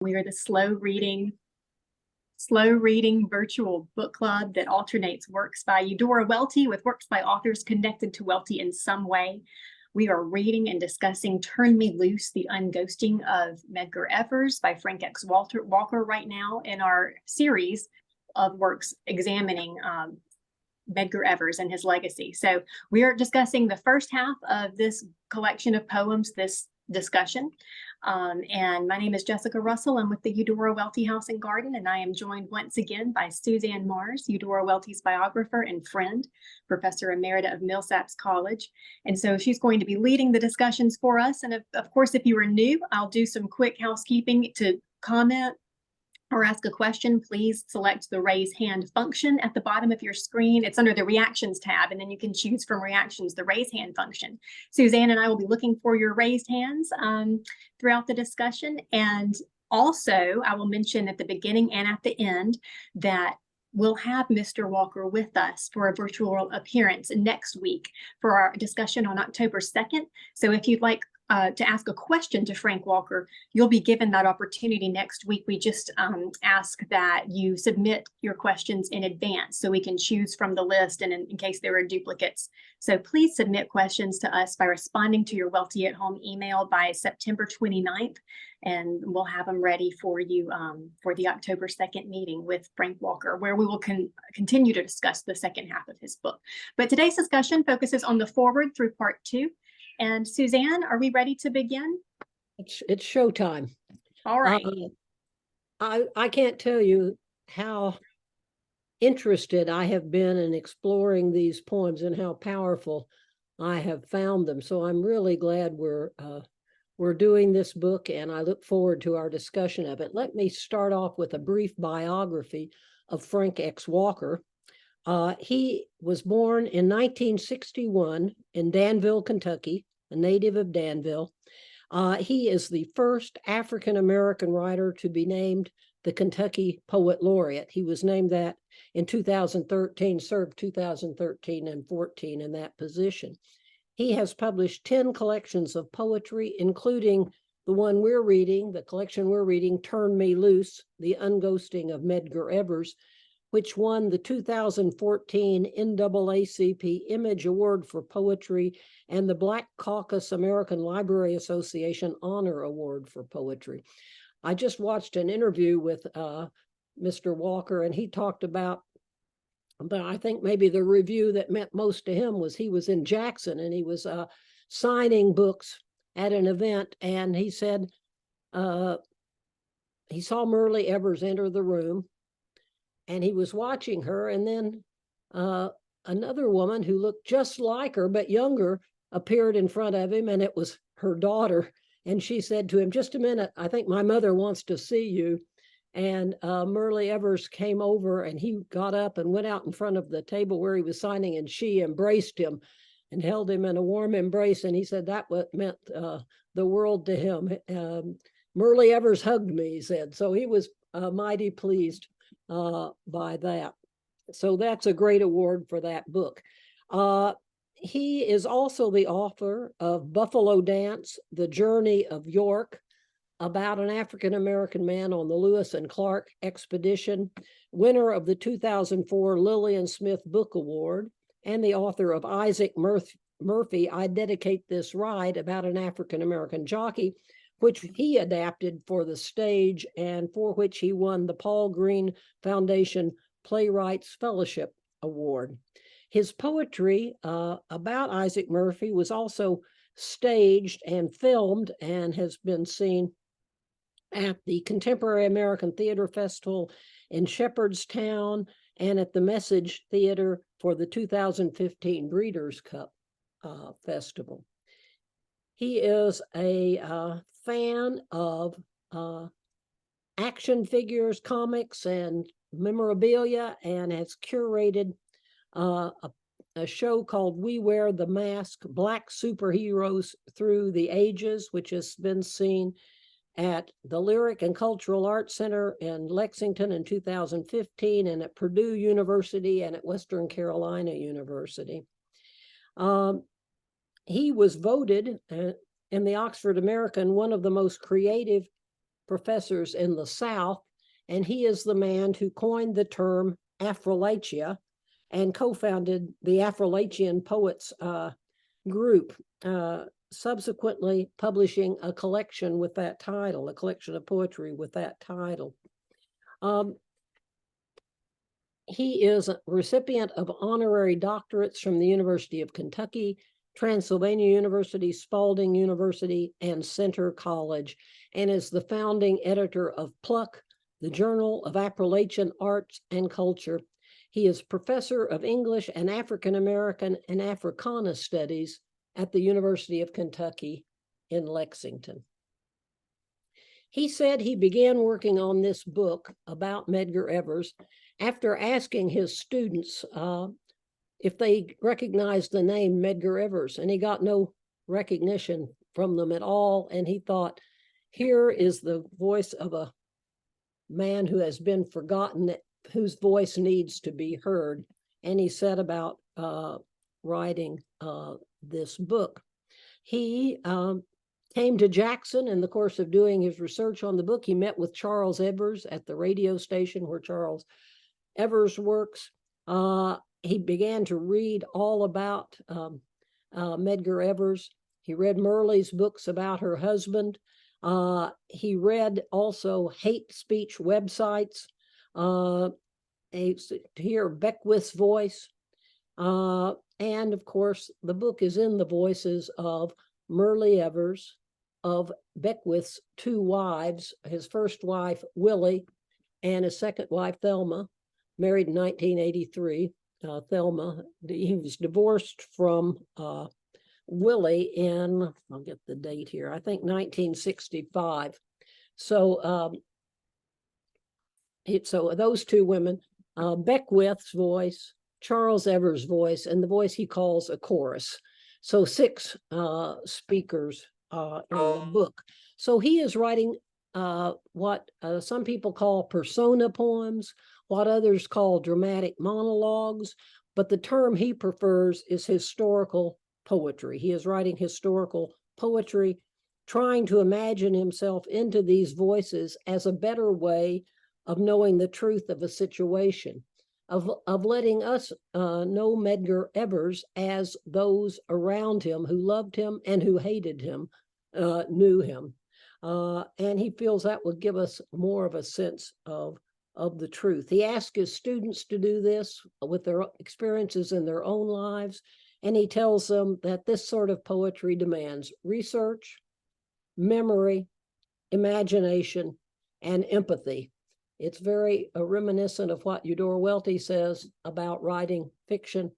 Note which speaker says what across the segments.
Speaker 1: We are the slow reading virtual book club that alternates works by Eudora Welty with works by authors connected to Welty in some way. We are reading and discussing Turn Me Loose, The Unghosting of Medgar Evers by Frank X. Walker right now in our series of works examining Medgar Evers and his legacy. So we are discussing the first half of this collection of poems, this discussion. And my name is Jessica Russell. I'm with the Eudora Welty House and Garden, and I am joined once again by Suzanne Mars, Eudora Welty's biographer and friend, Professor Emerita of Millsaps College. And so she's going to be leading the discussions for us. And of course, if you are new, I'll do some quick housekeeping. To comment or ask a question, please select the raise hand function at the bottom of your screen. It's under the reactions tab, and then you can choose from reactions the raise hand function. Suzanne and I will be looking for your raised hands throughout the discussion. And also, I will mention at the beginning and at the end that we'll have Mr. Walker with us for a virtual appearance next week for our discussion on October 2nd. So if you'd like to ask a question to Frank Walker, you'll be given that opportunity next week. We just ask that you submit your questions in advance so we can choose from the list and in case there are duplicates. So please submit questions to us by responding to your Welty at Home email by September 29th, and we'll have them ready for you for the October 2nd meeting with Frank Walker, where we will continue to discuss the second half of his book. But today's discussion focuses on the forward through part 2. And Suzanne, are we ready to begin?
Speaker 2: It's showtime.
Speaker 1: All right.
Speaker 2: I can't tell you how interested I have been in exploring these poems and how powerful I have found them. So I'm really glad we're doing this book, and I look forward to our discussion of it. Let me start off with a brief biography of Frank X. Walker. He was born in 1961 in Danville, Kentucky, a native of Danville. He is the first African-American writer to be named the Kentucky Poet Laureate. He was named that in 2013, served 2013 and 14 in that position. He has published 10 collections of poetry, including the one we're reading, the collection we're reading, Turn Me Loose, The Unghosting of Medgar Evers, which won the 2014 NAACP Image Award for Poetry and the Black Caucus American Library Association Honor Award for Poetry. I just watched an interview with Mr. Walker, and he talked about, but I think maybe the review that meant most to him was he was in Jackson and he was signing books at an event, and he said he saw Myrlie Evers enter the room, and he was watching her, and then another woman who looked just like her but younger appeared in front of him, and it was her daughter. And she said to him, "Just a minute, I think my mother wants to see you." And Myrlie Evers came over, and he got up and went out in front of the table where he was signing, and she embraced him and held him in a warm embrace. And he said that what meant the world to him. Myrlie Evers hugged me, he said. So he was mighty pleased by that. So that's a great award for that book. He is also the author of Buffalo Dance, The Journey of York, about an African-American man on the Lewis and Clark expedition, winner of the 2004 Lillian Smith Book Award, and the author of Isaac Murphy, I Dedicate This Ride, about an African-American jockey, which he adapted for the stage and for which he won the Paul Green Foundation Playwrights Fellowship Award. His poetry about Isaac Murphy was also staged and filmed and has been seen at the Contemporary American Theater Festival in Shepherdstown and at the Message Theater for the 2015 Breeders' Cup Festival. He is a fan of action figures, comics, and memorabilia, and has curated a show called We Wear the Mask, Black Superheroes Through the Ages, which has been seen at the Lyric and Cultural Arts Center in Lexington in 2015, and at Purdue University and at Western Carolina University. He was voted in the Oxford American one of the most creative professors in the South, and he is the man who coined the term Afrolatia and co-founded the Afrolachian Poets group, subsequently publishing a collection with that title, a collection of poetry with that title. He is a recipient of honorary doctorates from the University of Kentucky, Transylvania University, Spalding University, and Centre College, and is the founding editor of Pluck, the Journal of Appalachian Arts and Culture. He is professor of English and African American and Africana Studies at the University of Kentucky in Lexington. He said he began working on this book about Medgar Evers after asking his students if they recognized the name Medgar Evers, and he got no recognition from them at all. And he thought, here is the voice of a man who has been forgotten, whose voice needs to be heard. And he set about writing this book. He came to Jackson in the course of doing his research on the book. He met with Charles Evers at the radio station where Charles Evers works. He began to read all about Medgar Evers. He read Murley's books about her husband. He read also hate speech websites to hear Beckwith's voice. And of course, the book is in the voices of Murley Evers, of Beckwith's two wives, his first wife, Willie, and his second wife, Thelma, married in 1983. Thelma, he was divorced from Willie in, I'll get the date here, I think 1965. So, so those two women, Beckwith's voice, Charles Evers' voice, and the voice he calls a chorus. So 6 speakers in the book. So he is writing what some people call persona poems, what others call dramatic monologues, but the term he prefers is historical poetry. He is writing historical poetry, trying to imagine himself into these voices as a better way of knowing the truth of a situation, of letting us know Medgar Evers as those around him who loved him and who hated him knew him. And he feels that would give us more of a sense of the truth. He asked his students to do this with their experiences in their own lives, and he tells them that this sort of poetry demands research, memory, imagination, and empathy. It's very reminiscent of what Eudora Welty says about writing fiction,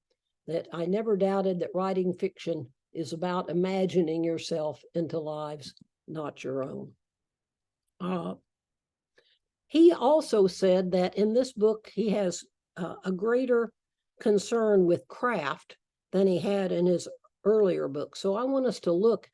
Speaker 2: that I never doubted that writing fiction is about imagining yourself into lives not your own. He also said that in this book, he has a greater concern with craft than he had in his earlier books. So I want us to look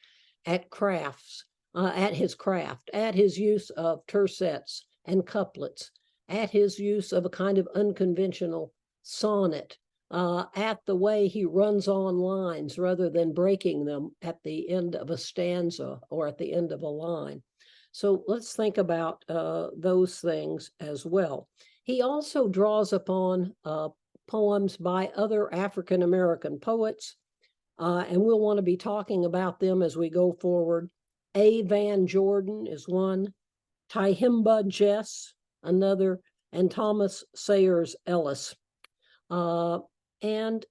Speaker 2: at crafts, at his craft, at his use of tercets and couplets, at his use of a kind of unconventional sonnet, at the way he runs on lines rather than breaking them at the end of a stanza or at the end of a line. So let's think about those things as well. He also draws upon poems by other African-American poets, and we'll want to be talking about them as we go forward. A. Van Jordan is one, Tyehimba Jess, another, and Thomas Sayers Ellis. And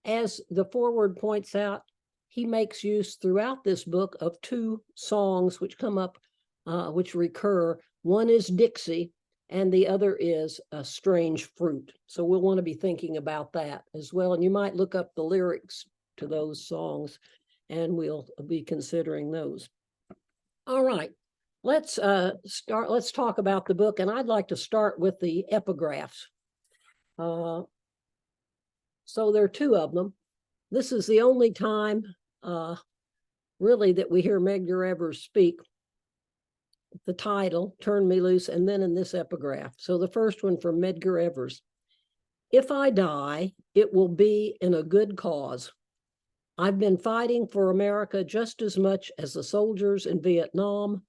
Speaker 2: as the foreword points out, he makes use throughout this book of 2 songs which come up, which recur. One is Dixie, and the other is A Strange Fruit. So we'll want to be thinking about that as well. And you might look up the lyrics to those songs, and we'll be considering those. All right, let's talk about the book, and I'd like to start with the epigraphs. So there are 2 of them. This is the only time really that we hear Medgar Evers speak. The title, Turn Me Loose, and then in this epigraph. So the first one from Medgar Evers. If I die, it will be in a good cause. I've been fighting for America just as much as the soldiers in Vietnam.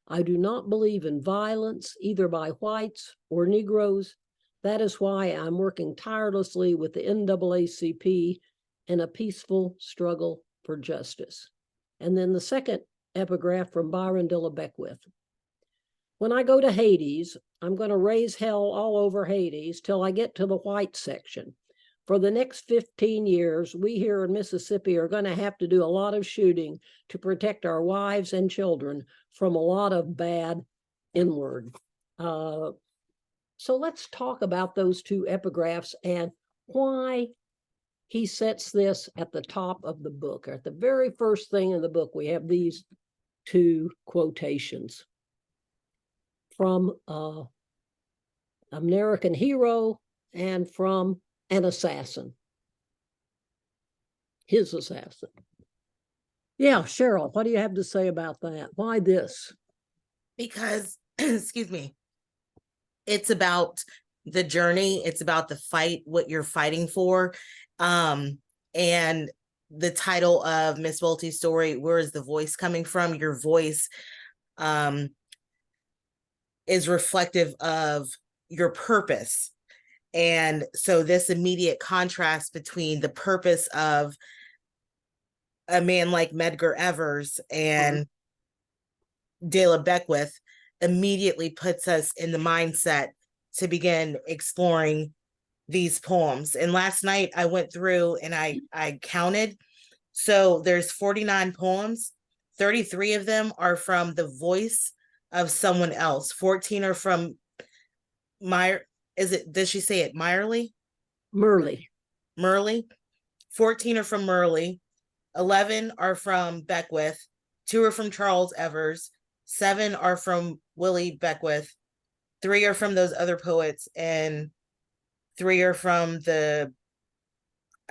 Speaker 2: I do not believe in violence, either by whites or Negroes. That is why I'm working tirelessly with the NAACP in a peaceful struggle for justice. And then the second epigraph from Byron de la Beckwith. When I go to Hades, I'm going to raise hell all over Hades till I get to the white section. For the next 15 years, we here in Mississippi are going to have to do a lot of shooting to protect our wives and children from a lot of bad inward. So let's talk about those two epigraphs and why he sets this at the top of the book. At the very first thing in the book, we have these two quotations from American Hero and from an assassin, his assassin. Yeah, Cheryl, what do you have to say about that? Why this?
Speaker 3: Because, excuse me, it's about the journey. It's about the fight, what you're fighting for. And the title of Miss Welty's story, where is the voice coming from? Your voice is reflective of your purpose. And so this immediate contrast between the purpose of a man like Medgar Evers and de la Beckwith immediately puts us in the mindset to begin exploring these poems. And last night I went through and I counted. So there's 49 poems. 33 of them are from the voice of someone else. 14 are from does she say it Myrlie? Merle. 14 are from Merle. 11 are from Beckwith. 2 are from Charles Evers. 7 are from Willie Beckwith. 3 are from those other poets, and 3 are from I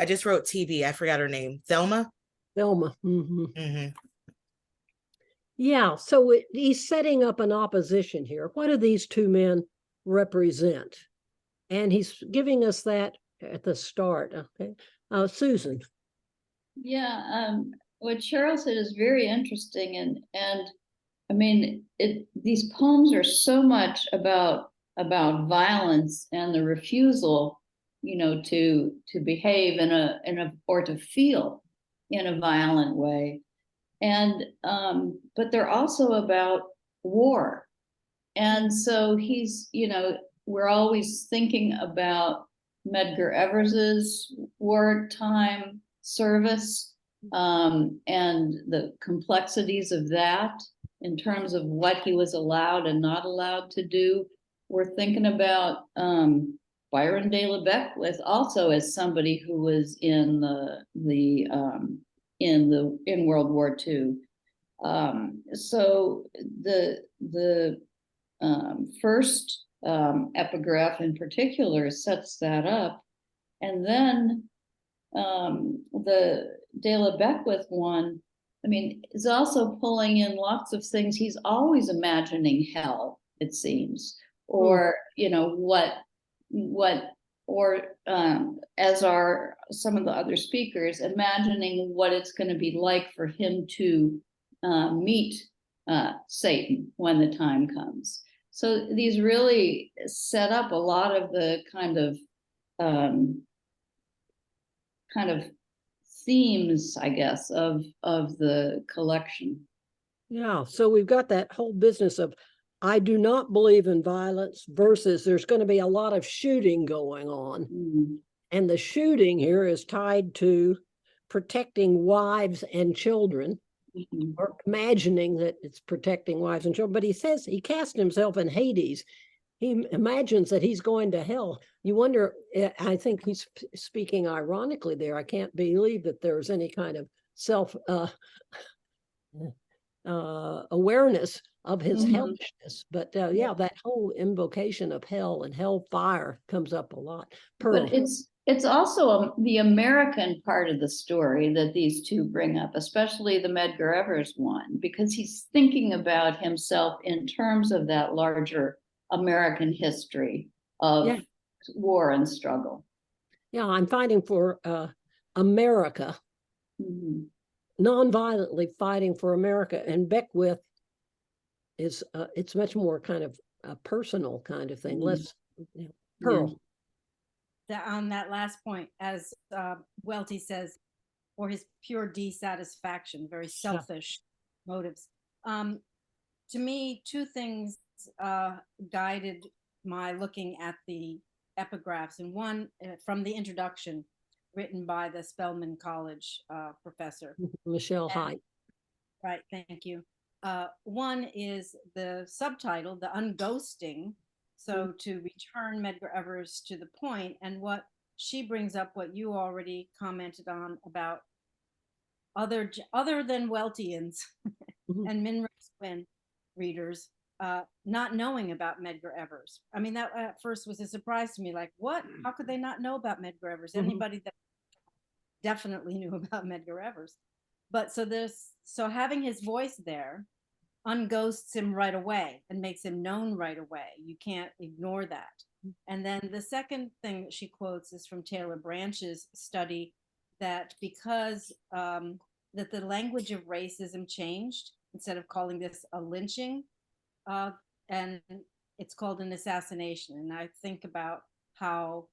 Speaker 3: just wrote TB. I forgot her name. Thelma.
Speaker 2: Mm-hmm.
Speaker 3: Mm-hmm.
Speaker 2: Yeah, so he's setting up an opposition here. What do these two men represent? And he's giving us that at the start. Okay, Susan.
Speaker 4: Yeah, what Cheryl said is very interesting, and I mean, these poems are so much about violence and the refusal, to behave in a or to feel in a violent way, and but they're also about war, and so he's, we're always thinking about Medgar Evers's wartime service and the complexities of that in terms of what he was allowed and not allowed to do. We're thinking about Byron de la Beckwith also as somebody who was in World War II. So the first epigraph in particular sets that up, and then the de la Beckwith one, I mean, is also pulling in lots of things. He's always imagining hell, it seems, or as are some of the other speakers, imagining what it's going to be like for him to meet Satan when the time comes. So these really set up a lot of the kind of themes, I guess, of the collection.
Speaker 2: Yeah, so we've got that whole business of I do not believe in violence versus there's going to be a lot of shooting going on.
Speaker 4: Mm.
Speaker 2: And the shooting here is tied to protecting wives and children, or imagining that it's protecting wives and children. But he says he cast himself in Hades. He imagines that he's going to hell. You wonder, I think he's speaking ironically there. I can't believe that there's any kind of self awareness of his hellishness. But yeah, that whole invocation of hell and hellfire comes up a lot. Pearl.
Speaker 4: But it's also the American part of the story that these two bring up, especially the Medgar Evers one, because he's thinking about himself in terms of that larger American history of war and struggle.
Speaker 2: Yeah, I'm fighting for America, nonviolently fighting for America. And Beckwith is it's much more kind of a personal kind of thing.
Speaker 3: Mhm.
Speaker 2: Less, you know, Pearl.
Speaker 5: That on that last point, as Welty says, for his pure dissatisfaction, very selfish motives. To me, two things guided my looking at the epigraphs, and one from the introduction written by the Spelman College professor.
Speaker 2: Michelle
Speaker 5: And-
Speaker 2: Haidt.
Speaker 5: Right, thank you. One is the subtitle, The Unghosting. So to return Medgar Evers to the point, and what she brings up, what you already commented on about other than Weltians
Speaker 2: Mhm.
Speaker 5: and Minra's Quinn readers not knowing about Medgar Evers. I mean, that at first was a surprise to me. Like, what? How could they not know about Medgar Evers?
Speaker 2: Mhm.
Speaker 5: Anybody that definitely knew about Medgar Evers. But so having his voice there unghosts him right away and makes him known right away. You can't ignore that. And then the second thing that she quotes is from Taylor Branch's study, that because that the language of racism changed, instead of calling this a lynching, and it's called an assassination. And I think about how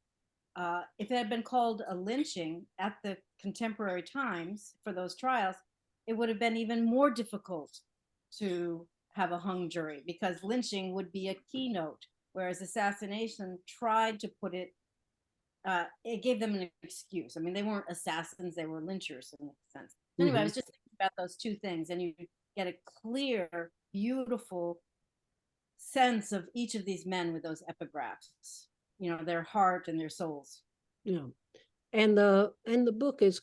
Speaker 5: if it had been called a lynching at the contemporary times for those trials, it would have been even more difficult to have a hung jury, because lynching would be a keynote, whereas assassination tried to put it, it gave them an excuse. I mean, they weren't assassins, they were lynchers in a sense. Anyway, I was just thinking about those two things, and you get a clear, beautiful sense of each of these men with those epigraphs, you know, their heart and their souls.
Speaker 2: Yeah. And the book is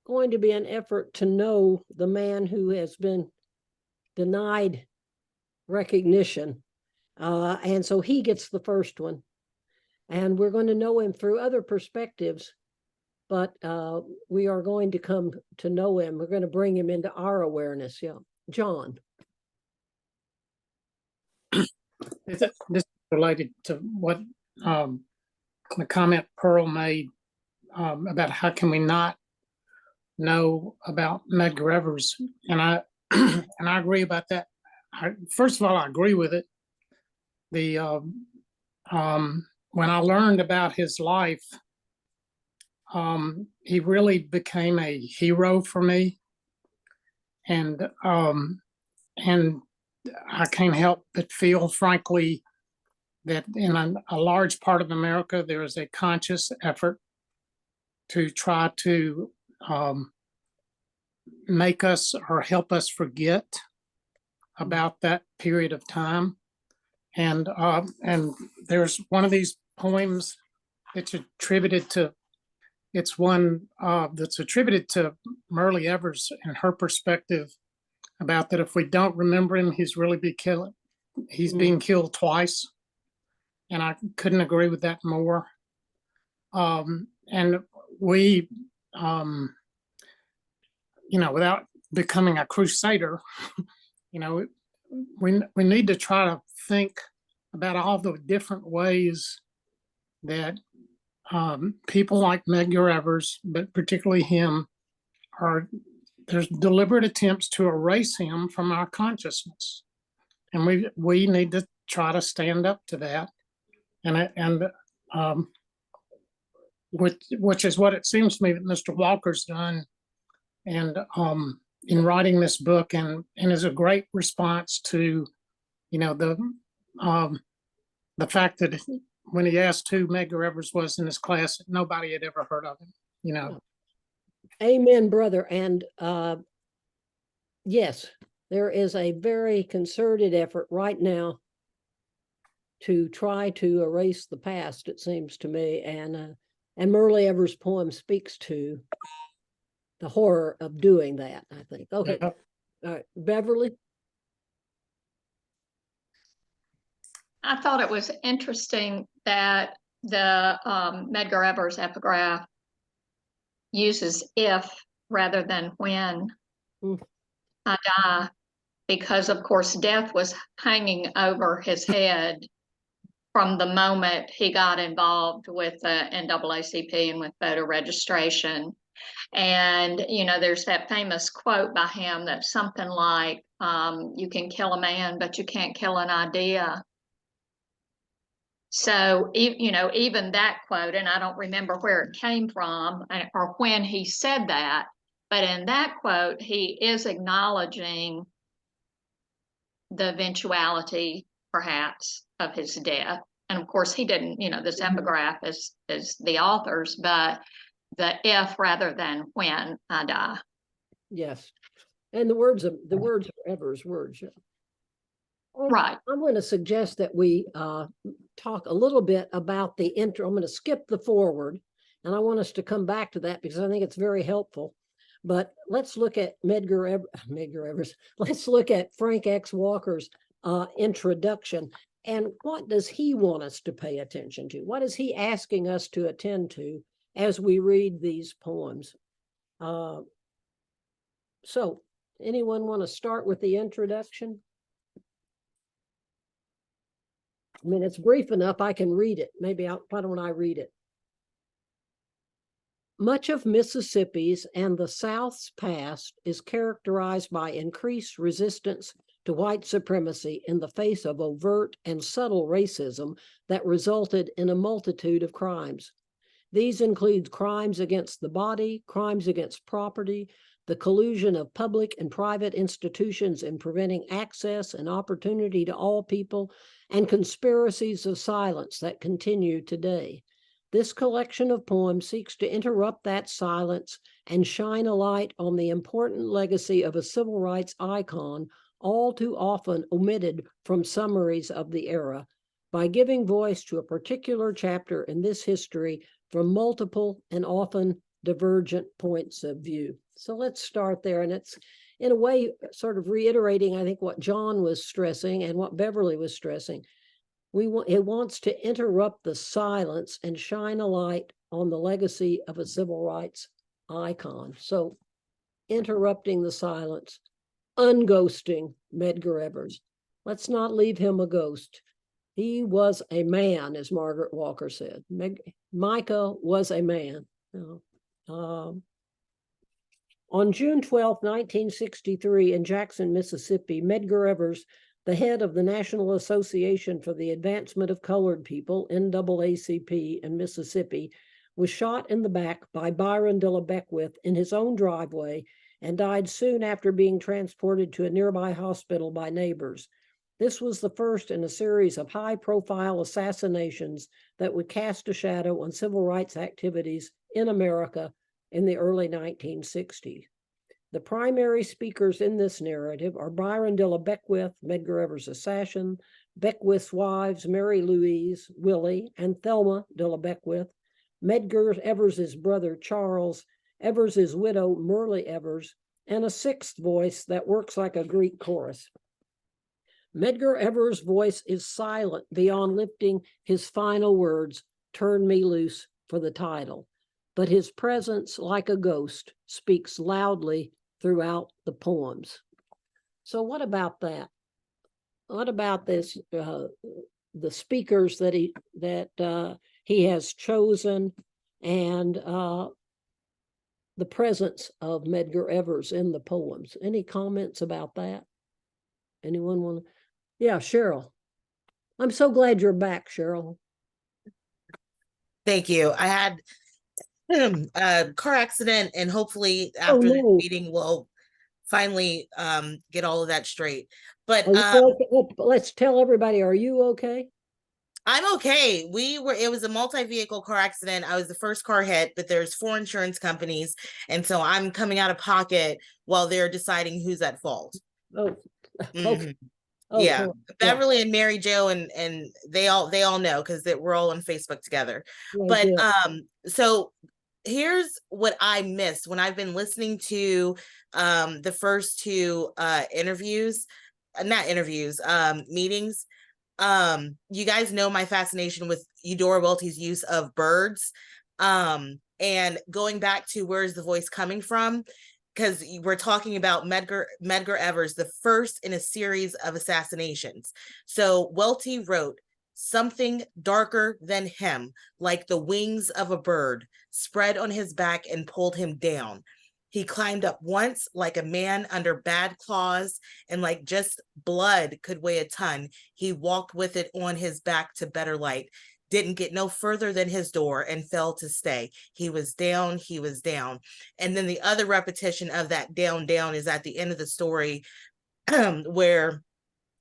Speaker 2: going to be an effort to know the man who has been denied recognition. And so he gets the first one. And we're going to know him through other perspectives, but we are going to come to know him. We're going to bring him into our awareness. Yeah. John.
Speaker 6: This is related to what the comment Pearl made about how can we not know about Medgar Evers, and I and I agree about that. First of all, I agree with it. The when I learned about his life, he really became a hero for me, and I can't help but feel, frankly, that in a large part of America, there is a conscious effort to try to make us or help us forget about that period of time. And there's one of these poems that's attributed to, it's one that's attributed to Merle Evers and her perspective about that if we don't remember him, he's being killed twice. And I couldn't agree with that more. And we, without becoming a crusader, we need to try to think about all the different ways that people like Medgar Evers, but particularly him, there's deliberate attempts to erase him from our consciousness, and we need to try to stand up to that, which is what it seems to me that Mr. Walker's done, and in writing this book, and is a great response to, the fact that when he asked who Medgar Evers was in his class, nobody had ever heard of him.
Speaker 2: Amen, brother. And yes, there is a very concerted effort right now to try to erase the past, it seems to me. And Merle Evers' poem speaks to the horror of doing that, I think. Okay.
Speaker 6: Yeah.
Speaker 2: All right. Beverly?
Speaker 7: I thought it was interesting that the Medgar Evers epigraph uses if rather than when I die, because of course death was hanging over his head from the moment he got involved with the NAACP and with voter registration. And, there's that famous quote by him that's something like, you can kill a man, but you can't kill an idea. So, even that quote, and I don't remember where it came from or when he said that, but in that quote, he is acknowledging the eventuality, perhaps, of his death. And of course, he didn't, this epigraph is the author's, but the if rather than when I die.
Speaker 2: Yes. And the words are Evers' words.
Speaker 7: Right.
Speaker 2: I'm going to suggest that we talk a little bit about the intro. I'm going to skip the forward, and I want us to come back to that because I think it's very helpful. But let's look at Medgar Evers. Let's look at Frank X. Walker's introduction. And what does he want us to pay attention to? What is he asking us to attend to as we read these poems? So anyone want to start with the introduction? I mean, it's brief enough. I can read it. Why don't I read it? Much of Mississippi's and the South's past is characterized by increased resistance to white supremacy in the face of overt and subtle racism that resulted in a multitude of crimes. These include crimes against the body, crimes against property, the collusion of public and private institutions in preventing access and opportunity to all people, and conspiracies of silence that continue today. This collection of poems seeks to interrupt that silence and shine a light on the important legacy of a civil rights icon, all too often omitted from summaries of the era, by giving voice to a particular chapter in this history from multiple and often divergent points of view. So let's start there. And it's, in a way, sort of reiterating, I think, what John was stressing and what Beverly was stressing. It wants to interrupt the silence and shine a light on the legacy of a civil rights icon. So interrupting the silence, unghosting Medgar Evers. Let's not leave him a ghost. He was a man, as Margaret Walker said. Micah was a man. On June 12, 1963, in Jackson, Mississippi, Medgar Evers, the head of the National Association for the Advancement of Colored People, NAACP, in Mississippi, was shot in the back by Byron de la Beckwith in his own driveway and died soon after being transported to a nearby hospital by neighbors. This was the first in a series of high-profile assassinations that would cast a shadow on civil rights activities in America in the early 1960s. The primary speakers in this narrative are Byron de la Beckwith, Medgar Evers' assassin, Beckwith's wives, Mary Louise, Willie, and Thelma de la Beckwith, Medgar Evers' brother, Charles, Evers' widow, Merle Evers, and a sixth voice that works like a Greek chorus. Medgar Evers' voice is silent beyond lifting his final words, "Turn me loose," for the title, but his presence, like a ghost, speaks loudly throughout the poems. So what about that? What about this, the speakers that he has chosen, and the presence of Medgar Evers in the poems? Any comments about that? Anyone want to? Yeah, Cheryl. I'm so glad you're back, Cheryl.
Speaker 3: Thank you. I had a car accident, and hopefully after the meeting we'll finally get all of that straight. But
Speaker 2: let's tell everybody, are you okay?
Speaker 3: I'm okay. It was a multi-vehicle car accident. I was the first car hit, but there's 4 insurance companies, and so I'm coming out of pocket while they're deciding who's at fault.
Speaker 2: Oh,
Speaker 3: mm-hmm.
Speaker 2: Okay.
Speaker 3: Oh, yeah, cool. Beverly and Mary Jo and they all know because we're all on Facebook together. But so here's what I missed when I've been listening to the first 2 meetings. You guys know my fascination with Eudora Welty's use of birds, and going back to where's the voice coming from, because we're talking about Medgar Evers, the first in a series of assassinations. So Welty wrote, Something darker than him, like the wings of a bird, spread on his back and pulled him down. He climbed up once like a man under bad claws, and like just blood could weigh a ton, he walked with it on his back to better light. Didn't get no further than his door and fell to stay. He was down, he was down. And then the other repetition of that down, down is at the end of the story, where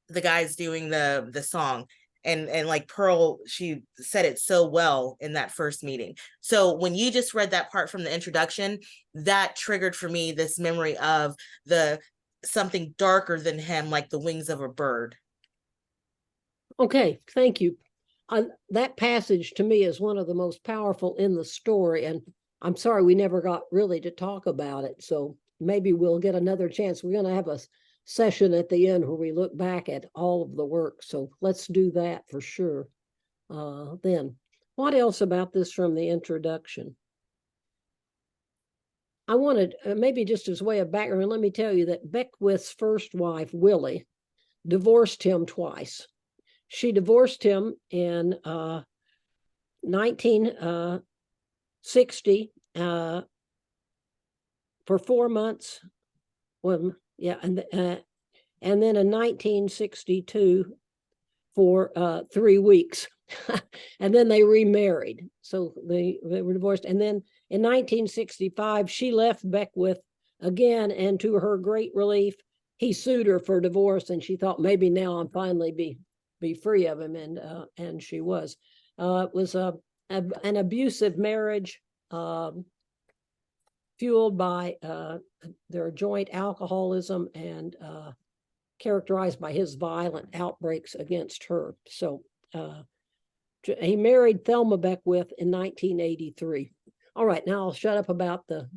Speaker 3: the guy's doing the song. And like Pearl, she said it so well in that first meeting. So when you just read that part from the introduction, that triggered for me this memory of the something darker than him, like the wings of a bird.
Speaker 2: Okay, thank you. That passage to me is one of the most powerful in the story, and I'm sorry we never got really to talk about it. So maybe we'll get another chance. We're going to have a session at the end where we look back at all of the work. So let's do that for sure. Then, what else about this from the introduction? I wanted, maybe just as way of background, let me tell you that Beckwith's first wife, Willie, divorced him twice. She divorced him in 1960 for 4 months. Well, yeah, and then in 1962 for 3 weeks, and then they remarried. So they were divorced, and then in 1965 she left Beckwith again, and to her great relief, he sued her for divorce, and she thought maybe now I'm finally be free of him, and she was. It was an abusive marriage, fueled by their joint alcoholism and characterized by his violent outbreaks against her. So he married Thelma Beckwith in 1983. All right, now I'll shut up about the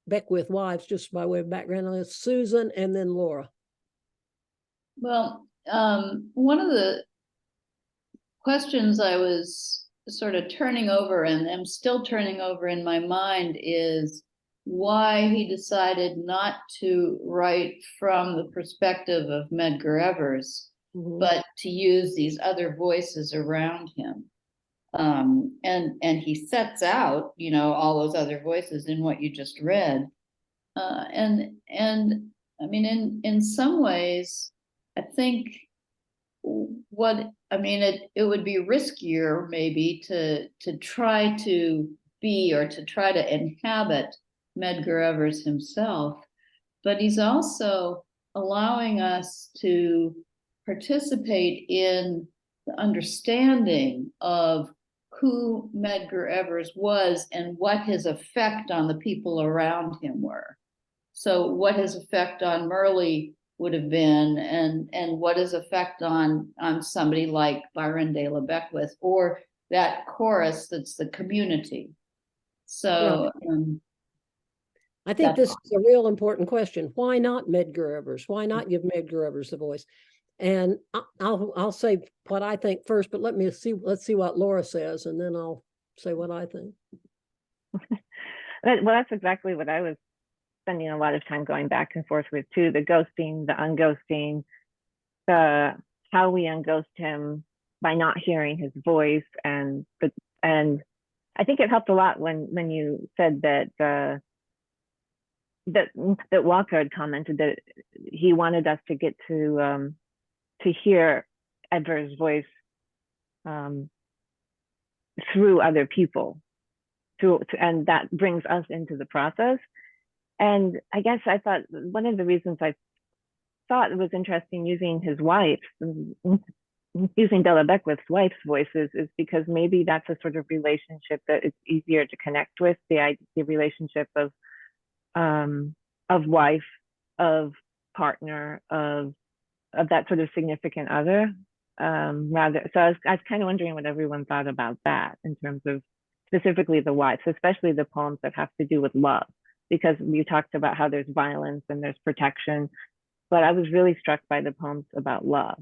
Speaker 2: Beckwith wives just by way of background. It's Susan and then Laura.
Speaker 4: Well, one of the questions I was sort of turning over and am still turning over in my mind is why he decided not to write from the perspective of Medgar Evers, but to use these other voices around him. And he sets out, you know, all those other voices in what you just read. And I mean, in some ways, I think it would be riskier maybe to try to be or to try to inhabit Medgar Evers himself, but he's also allowing us to participate in the understanding of who Medgar Evers was and what his effect on the people around him were. So what his effect on Merle would have been, and what his effect on somebody like Byron de la Beckwith, or that chorus that's the community. So
Speaker 2: I think this is a real important question. Why not Medgar Evers? Why not give Medgar Evers a voice? And I'll say what I think first, but let's see what Laura says, and then I'll say what I think.
Speaker 8: Well, that's exactly what I was spending a lot of time going back and forth with too. The ghosting, the unghosting, how we unghost him by not hearing his voice, and I think it helped a lot when you said that that Walker had commented that he wanted us to get to hear Evers' voice through other people, and that brings us into the process. And I guess I thought one of the reasons I thought it was interesting using his wife's, using Della Beckwith's wife's voices, is because maybe that's a sort of relationship that it's easier to connect with, the relationship of wife, of partner, of that sort of significant other. Rather, so I was kind of wondering what everyone thought about that in terms of specifically the wives, especially the poems that have to do with love, because you talked about how there's violence and there's protection, but I was really struck by the poems about love.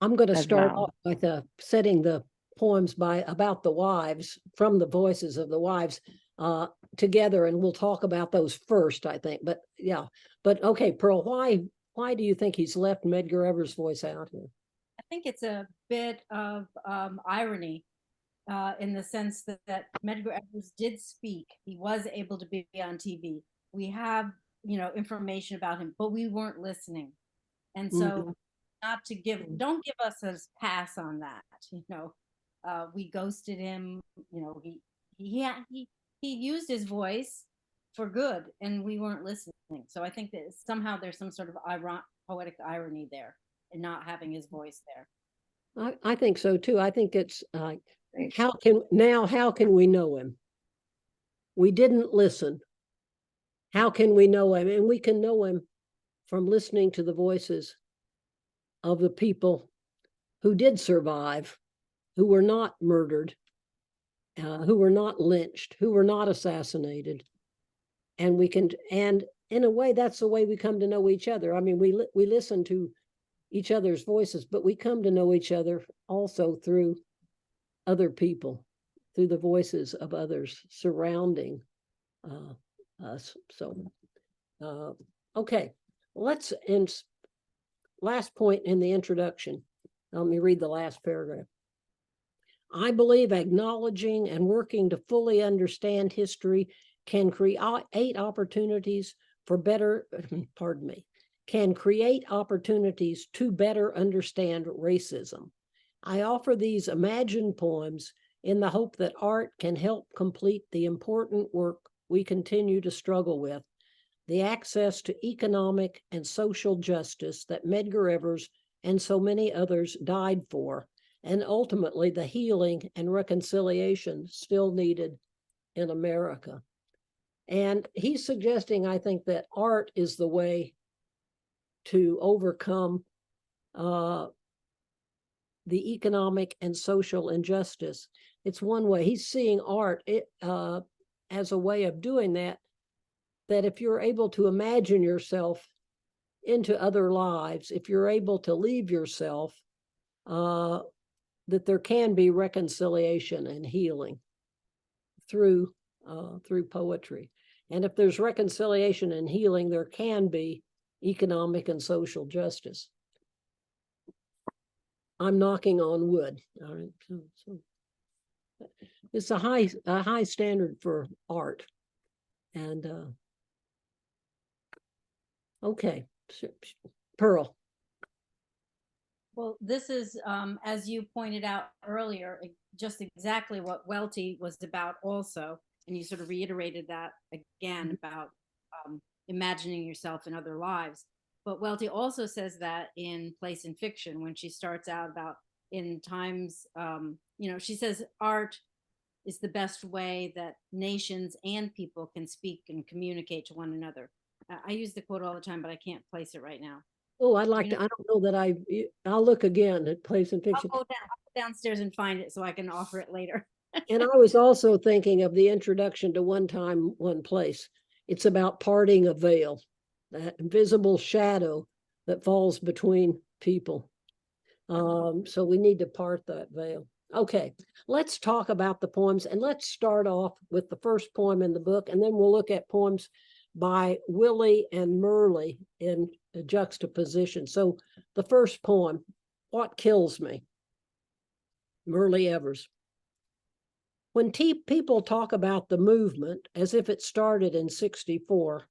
Speaker 2: I'm going to start off with setting the poems about the wives from the voices of the wives together, and we'll talk about those first, I think. But yeah, but okay, Pearl, why do you think he's left Medgar Evers' voice out here?
Speaker 5: I think it's a bit of irony in the sense that Medgar Evers did speak. He was able to be on TV. We have, information about him, but we weren't listening. And so not to don't give us a pass on that. We ghosted him, he used his voice for good and we weren't listening. So I think that somehow there's some sort of poetic irony there in not having his voice there.
Speaker 2: I think so too. I think it's how can we know him? We didn't listen. How can we know him? And we can know him from listening to the voices of the people who did survive, who were not murdered, who were not lynched, who were not assassinated. And in a way, that's the way we come to know each other. I mean, we listen to each other's voices, but we come to know each other also through other people, through the voices of others surrounding us. So, okay, let's last point in the introduction. Let me read the last paragraph. I believe acknowledging and working to fully understand history can create opportunities for better, can create opportunities to better understand racism. I offer these imagined poems in the hope that art can help complete the important work we continue to struggle with, the access to economic and social justice that Medgar Evers and so many others died for, and ultimately the healing and reconciliation still needed in America. And he's suggesting, I think, that art is the way to overcome the economic and social injustice. It's one way. He's seeing art as a way of doing that, that if you're able to imagine yourself into other lives, if you're able to leave yourself, that there can be reconciliation and healing through poetry. And if there's reconciliation and healing, there can be economic and social justice. I'm knocking on wood. All right. So it's a high standard for art. And okay, Pearl.
Speaker 5: Well, this is, as you pointed out earlier, just exactly what Welty was about also. And you sort of reiterated that again about imagining yourself in other lives. But Welty also says that in Place and Fiction, when she starts out about in times, she says art is the best way that nations and people can speak and communicate to one another. I use the quote all the time, but I can't place it right now.
Speaker 2: Oh, I'd like to, I don't know that I'll look again at Place and Fiction.
Speaker 5: I'll go downstairs and find it so I can offer it later.
Speaker 2: And I was also thinking of the introduction to One Time, One Place. It's about parting a veil, that invisible shadow that falls between people. So we need to part that veil. Okay, let's talk about the poems, and let's start off with the first poem in the book, and then we'll look at poems by Willie and Merle in juxtaposition. So the first poem, What Kills Me? Merle Evers. When people talk about the movement as if it started in '64,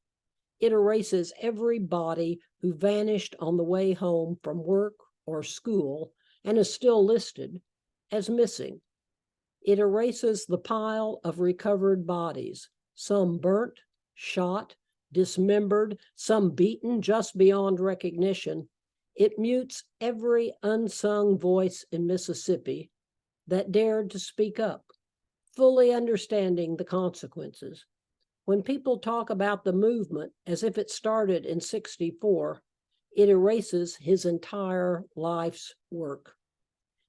Speaker 2: it erases every body who vanished on the way home from work or school and is still listed as missing. It erases the pile of recovered bodies, some burnt, shot, dismembered, some beaten just beyond recognition. It mutes every unsung voice in Mississippi that dared to speak up, fully understanding the consequences. When people talk about the movement as if it started in '64, it erases his entire life's work.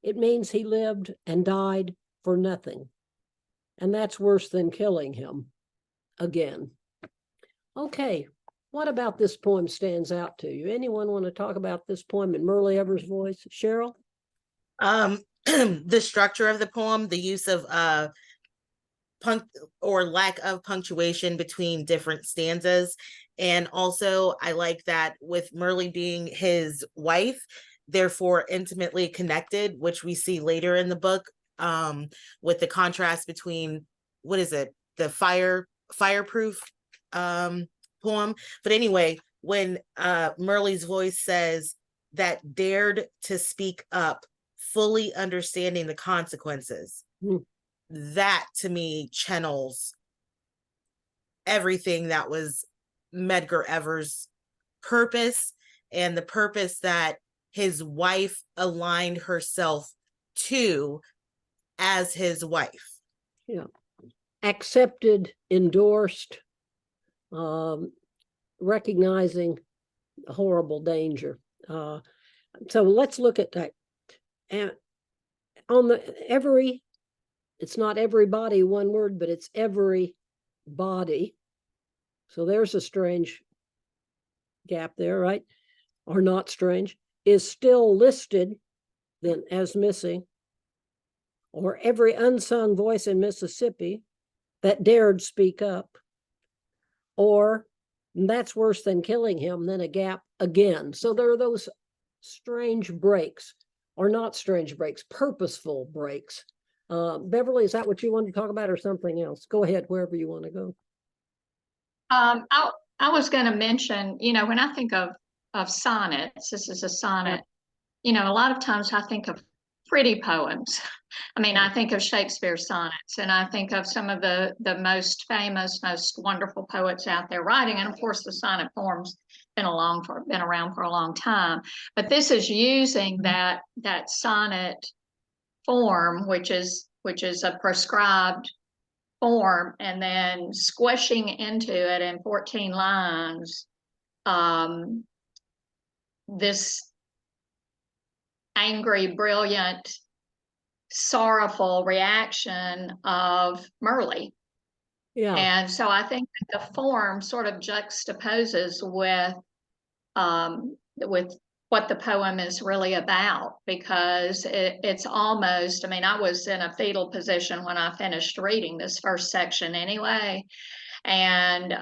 Speaker 2: It means he lived and died for nothing. And that's worse than killing him again. Okay, what about this poem stands out to you? Anyone want to talk about this poem in Merle Evers' voice? Cheryl?
Speaker 3: The structure of the poem, the use of or lack of punctuation between different stanzas. And also I like that with Merle being his wife, therefore intimately connected, which we see later in the book, with the contrast between, what is it, the fireproof poem. But anyway, when Merle's voice says that dared to speak up, fully understanding the consequences, that to me channels everything that was Medgar Evers' purpose, and the purpose that his wife aligned herself to as his wife.
Speaker 2: Yeah. Accepted, endorsed, recognizing horrible danger. So let's look at that. And on the it's not everybody, one word, but it's every body. So there's a strange gap there, right? Or not strange, is still listed then as missing. Or every unsung voice in Mississippi that dared speak up. Or that's worse than killing him, then a gap again. So there are those strange breaks, or not strange breaks, purposeful breaks. Beverly, is that what you want to talk about or something else? Go ahead, wherever you want to go.
Speaker 7: I was going to mention, when I think of sonnets, this is a sonnet, a lot of times I think of pretty poems. I mean, I think of Shakespeare's sonnets, and I think of some of the most famous, most wonderful poets out there writing. And of course, the sonnet form's been around for a long time. But this is using that sonnet form, which is a prescribed form, and then squishing into it in 14 lines this angry, brilliant, sorrowful reaction of Merle.
Speaker 2: Yeah.
Speaker 7: And so I think that the form sort of juxtaposes with what the poem is really about, because it's almost, I was in a fetal position when I finished reading this first section anyway. And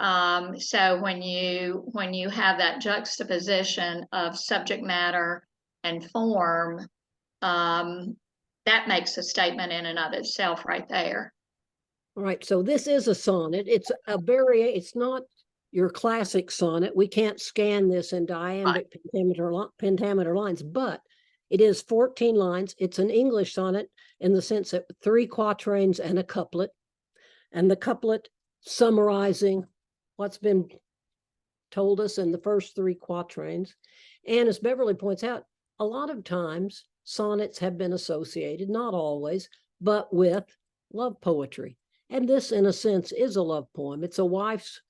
Speaker 7: so when you have that juxtaposition of subject matter and form, that makes a statement in and of itself right there.
Speaker 2: All right. So this is a sonnet. It's not your classic sonnet. We can't scan this in iambic pentameter lines, but it is 14 lines. It's an English sonnet in the sense that 3 quatrains and a couplet, and the couplet summarizing what's been told us in the first 3 quatrains. And as Beverly points out, a lot of times sonnets have been associated, not always, but with love poetry. And this, in a sense, is a love poem. It's a wife's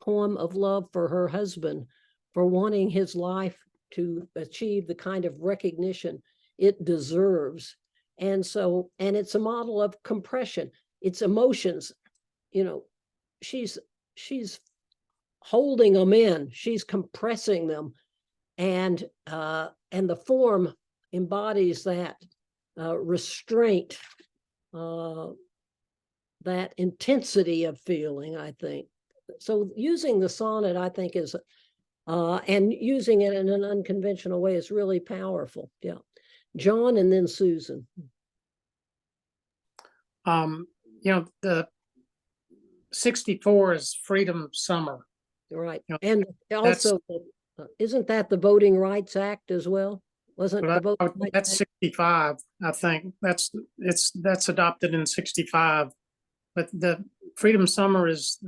Speaker 2: poem of love for her husband, for wanting his life to achieve the kind of recognition it deserves. And it's a model of compression. It's emotions. She's holding them in. She's compressing them, and the form embodies that restraint, that intensity of feeling, I think. So using the sonnet, I think, is and using it in an unconventional way is really powerful. Yeah. John and then Susan.
Speaker 6: The 64 is Freedom Summer.
Speaker 2: Right. And also, isn't that the Voting Rights Act as well? Wasn't the Voting Rights
Speaker 6: That's
Speaker 2: Act?
Speaker 6: 65, I think. That's adopted in 65. But the Freedom Summer is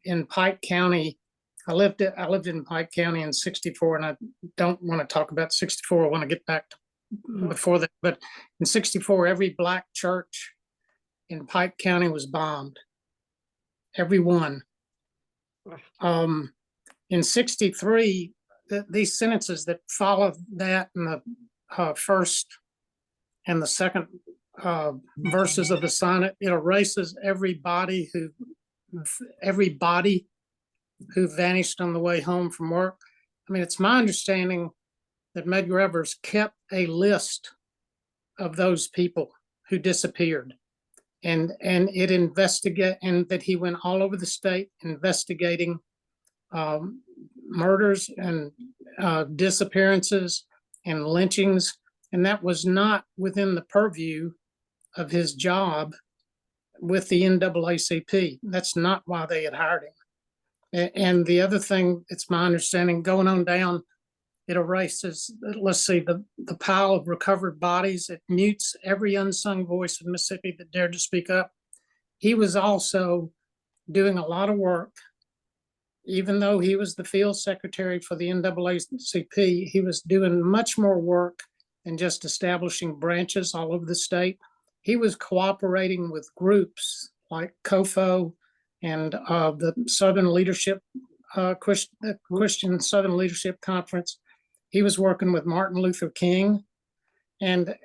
Speaker 6: in Pike County. I lived in Pike County in 64, and I don't want to talk about 64. I want to get back to before that. But in 64, every Black church in Pike County was bombed. Every one. In 63, these sentences that follow that in the first and the second verses of the sonnet, it erases everybody who vanished on the way home from work. It's my understanding that Medgar Evers kept a list of those people who disappeared, and that he went all over the state investigating murders and disappearances and lynchings, and that was not within the purview of his job with the NAACP. That's not why they had hired him. And the other thing, it's my understanding, going on down, it erases, let's see, the pile of recovered bodies. It mutes every unsung voice of Mississippi that dared to speak up. He was also doing a lot of work. Even though he was the field secretary for the NAACP, he was doing much more work than just establishing branches all over the state. He was cooperating with groups like COFO and the Southern Leadership, Christian Southern Leadership Conference. He was working with Martin Luther King. And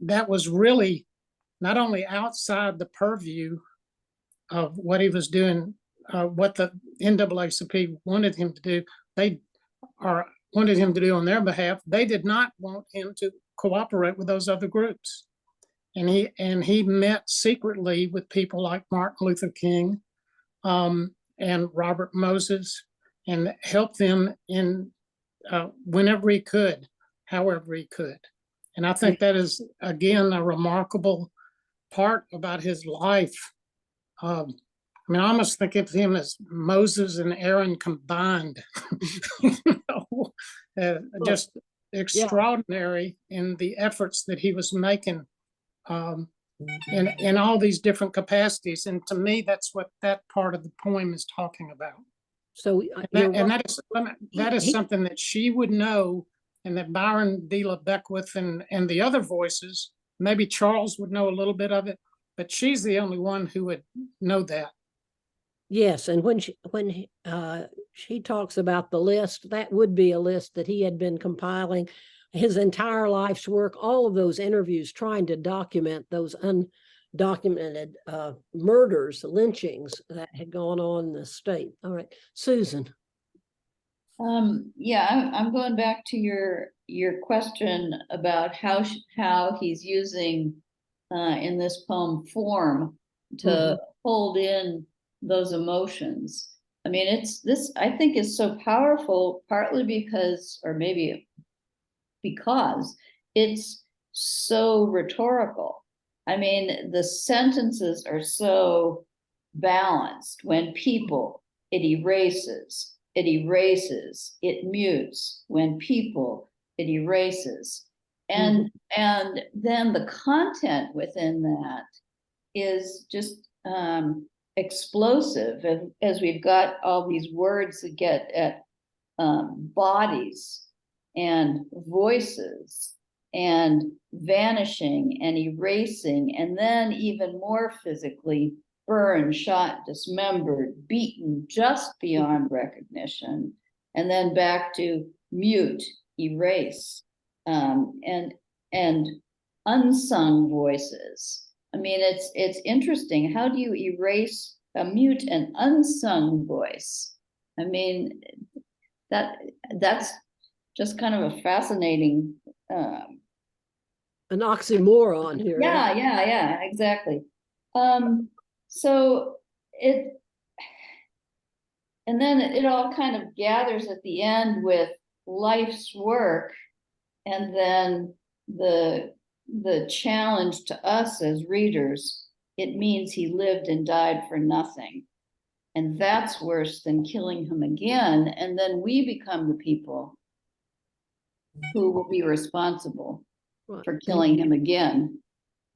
Speaker 6: that was really not only outside the purview of what he was doing, what the NAACP wanted him to do, wanted him to do on their behalf. They did not want him to cooperate with those other groups. And he met secretly with people like Martin Luther King and Robert Moses, and helped them in whenever he could, however he could. And I think that is, again, a remarkable part about his life. I mean, I almost think of him as Moses and Aaron combined. Just extraordinary in the efforts that he was making in all these different capacities. And to me, that's what that part of the poem is talking about.
Speaker 2: So
Speaker 6: that is something that she would know, and that Byron Dela Beckwith and the other voices, maybe Charles would know a little bit of it, but she's the only one who would know that.
Speaker 2: Yes, and when she talks about the list, that would be a list that he had been compiling his entire life's work, all of those interviews trying to document those undocumented murders, lynchings that had gone on in the state. All right, Susan.
Speaker 4: Yeah, I'm going back to your question about how he's using in this poem form to hold in those emotions. I mean, I think is so powerful, partly because, or maybe because it's so rhetorical. I mean, the sentences are so balanced. When people, it erases, it mutes. When people, it erases. And then the content within that is just explosive, as we've got all these words that get at bodies and voices and vanishing and erasing, and then even more physically burned, shot, dismembered, beaten just beyond recognition, and then back to mute, erase, and unsung voices. I mean, it's interesting. How do you erase a mute and unsung voice? I mean, that's just kind of a fascinating
Speaker 2: an oxymoron here.
Speaker 4: Yeah, exactly. So and then it all kind of gathers at the end with life's work, and then the challenge to us as readers. It means he lived and died for nothing, and that's worse than killing him again. And then we become the people who will be responsible for killing him again.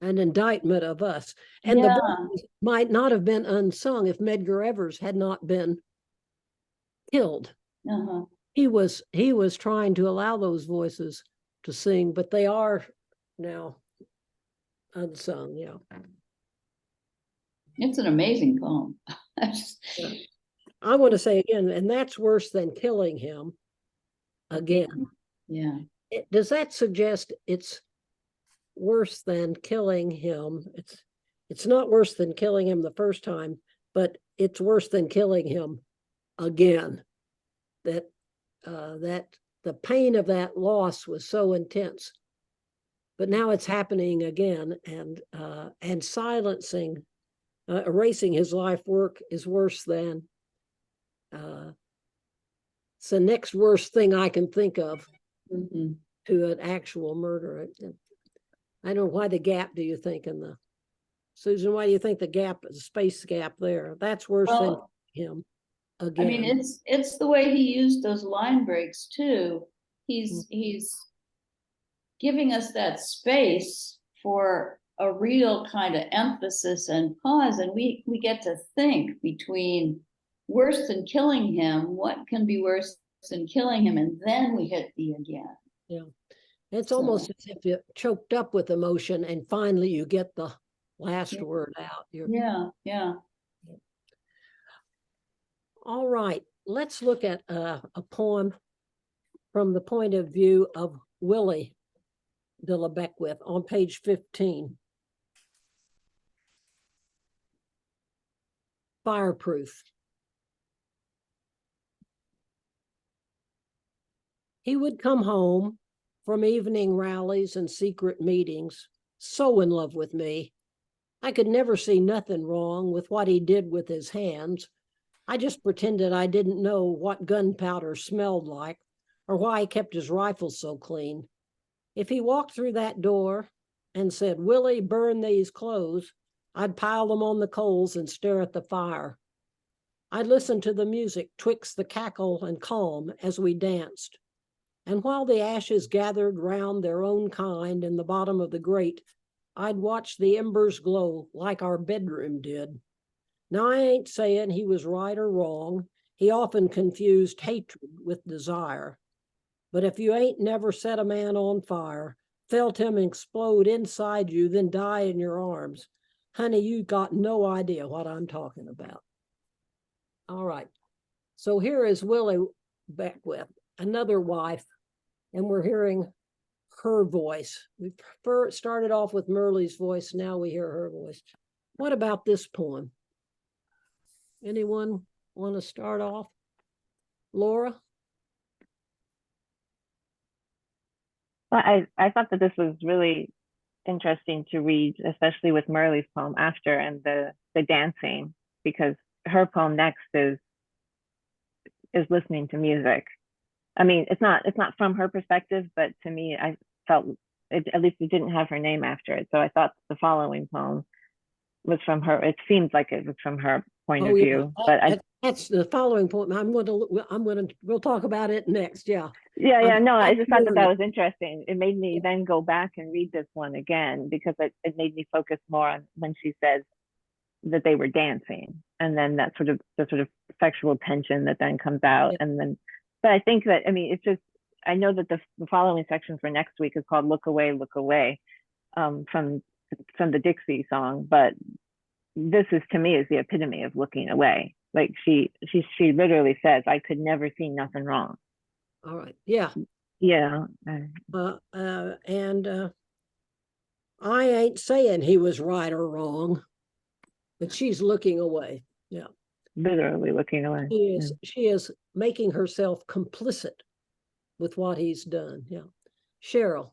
Speaker 2: An indictment of us. And the voices might not have been unsung if Medgar Evers had not been killed. He was trying to allow those voices to sing, but they are now unsung. Yeah,
Speaker 4: it's an amazing poem.
Speaker 2: I want to say again, and that's worse than killing him again.
Speaker 4: Yeah.
Speaker 2: Does that suggest it's worse than killing him? It's not worse than killing him the first time, but it's worse than killing him again. That the pain of that loss was so intense, but now it's happening again, and silencing, erasing his life work is worse than. It's the next worst thing I can think of. to an actual murder. I don't know why the gap do you think in the, Susan, why do you think the gap, the space gap there? That's worse than
Speaker 4: Well,
Speaker 2: him
Speaker 4: I mean,
Speaker 2: again.
Speaker 4: it's the way he used those line breaks too. He's giving us that space for a real kind of emphasis and pause, and we get to think between worse than killing him, what can be worse than killing him, and then we hit the again.
Speaker 2: Yeah. It's
Speaker 4: So-
Speaker 2: almost as if you're choked up with emotion and finally you get the last
Speaker 4: Yeah.
Speaker 2: word out.
Speaker 4: Yeah.
Speaker 2: All right, let's look at a poem from the point of view of Willie de la Beckwith on page 15. Fireproof. He would come home from evening rallies and secret meetings, so in love with me. I could never see nothing wrong with what he did with his hands. I just pretended I didn't know what gunpowder smelled like or why he kept his rifle so clean. If he walked through that door and said, "Willie, burn these clothes," I'd pile them on the coals and stare at the fire. I'd listen to the music twixt the cackle and calm as we danced. And while the ashes gathered round their own kind in the bottom of the grate, I'd watch the embers glow like our bedroom did. Now, I ain't saying he was right or wrong. He often confused hatred with desire. But if you ain't never set a man on fire, felt him explode inside you, then die in your arms, honey, you got no idea what I'm talking about. All right. So here is Willie Beckwith, another wife, and we're hearing her voice. We started off with Merle's voice. Now we hear her voice. What about this poem? Anyone want to start off? Laura?
Speaker 8: Well, I thought that this was really interesting to read, especially with Merle's poem after and the dancing, because her poem next is listening to music. I mean, it's not from her perspective, but to me, I felt it, at least it didn't have her name after it. So I thought the following poem was from her. It seemed like it was from her point of view, but
Speaker 2: That's the following point. We'll talk about it next. Yeah.
Speaker 8: No, I just thought that was interesting. It made me then go back and read this one again, because it made me focus more on when she says that they were dancing, and then that sort of sexual tension that then comes out.
Speaker 2: Yeah.
Speaker 8: And then, but I think that, I mean, it's just, I know that the following section for next week is called Look Away, from the Dixie song, but this is, to me, is the epitome of looking away. Like she literally says, I could never see nothing wrong.
Speaker 2: All right. Yeah.
Speaker 8: Yeah.
Speaker 2: And I ain't saying he was right or wrong, but she's looking away. Yeah.
Speaker 8: Literally looking away.
Speaker 2: She is making herself complicit with what he's done. Yeah. Cheryl.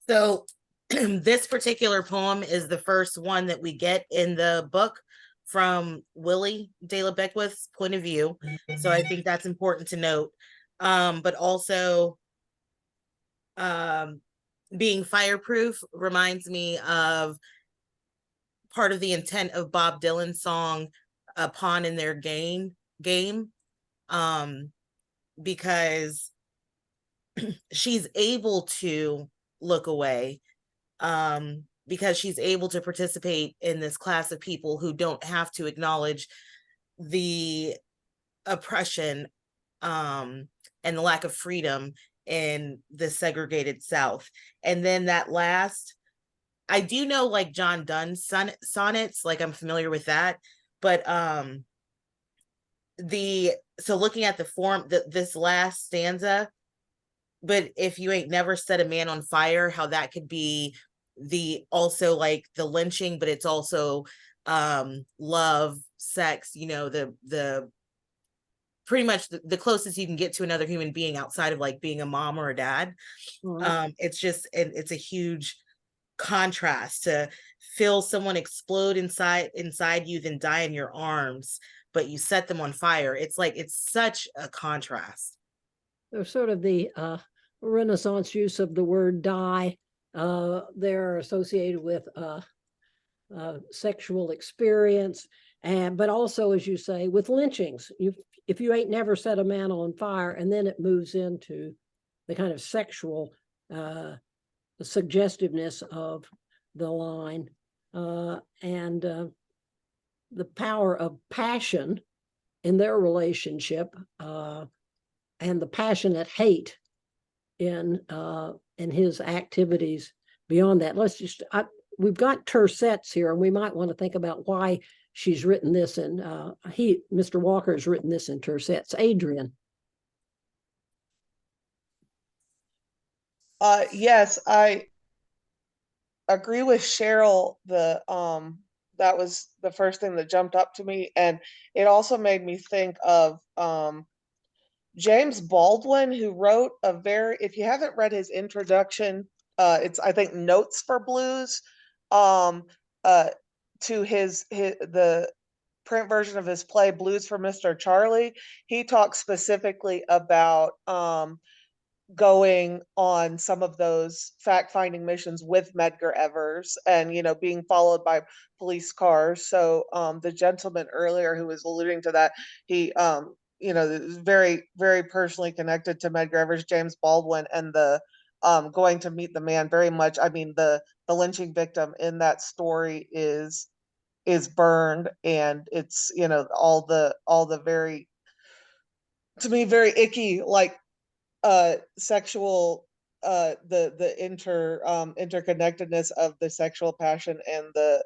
Speaker 3: So this particular poem is the first one that we get in the book from Willie de la Beckwith's point of view. So I think that's important to note. But also being fireproof reminds me of part of the intent of Bob Dylan's song, A Pawn in Their Game, because she's able to look away, because she's able to participate in this class of people who don't have to acknowledge the oppression and the lack of freedom in the segregated South. And then that last, I do know like John Donne's sonnets, like I'm familiar with that, but so looking at the form, this last stanza, but if you ain't never set a man on fire, how that could be also like the lynching, but it's also love, sex, the pretty much the closest you can get to another human being outside of like being a mom or a dad. It's just, it's a huge contrast to feel someone explode inside you, then die in your arms, but you set them on fire. It's like, it's such a contrast.
Speaker 2: They're sort of the Renaissance use of the word die. They're associated with sexual experience, but also, as you say, with lynchings. If you ain't never set a man on fire, and then it moves into the kind of sexual suggestiveness of the line, and the power of passion in their relationship, and the passionate hate in his activities beyond that. We've got tercettes here, and we might want to think about why she's written this, and Mr. Walker has written this in tercettes. Adrian.
Speaker 9: Yes, I agree with Cheryl. That was the first thing that jumped up to me, and it also made me think of James Baldwin, who wrote if you haven't read his introduction, it's, I think, Notes for Blues, to the print version of his play Blues for Mr. Charlie. He talks specifically about going on some of those fact-finding missions with Medgar Evers, and being followed by police cars. So the gentleman earlier who was alluding to that, he is very, very personally connected to Medgar Evers, James Baldwin, and the going to meet the man very much. I mean, the lynching victim in that story is burned, and it's all the very, to me, very icky, like sexual the interconnectedness of the sexual passion and the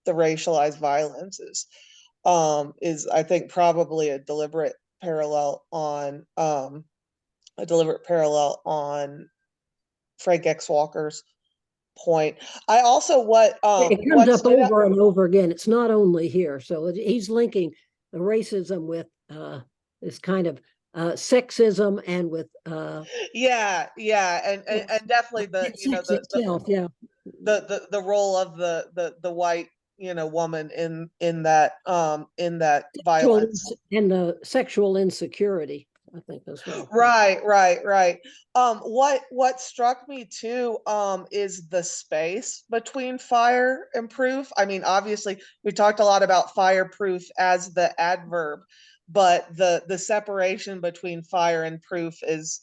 Speaker 9: racialized violence is I think probably a deliberate parallel on Frank X. Walker's point. I also
Speaker 2: It comes up over and over again. It's not only here. So he's linking the racism with this kind of sexism, and with
Speaker 9: and definitely the role of the white woman in that violence
Speaker 2: and the sexual insecurity, I think, as well.
Speaker 9: Right. What struck me too is the space between fire and proof. I mean, obviously we talked a lot about fireproof as the adverb, but the separation between fire and proof is,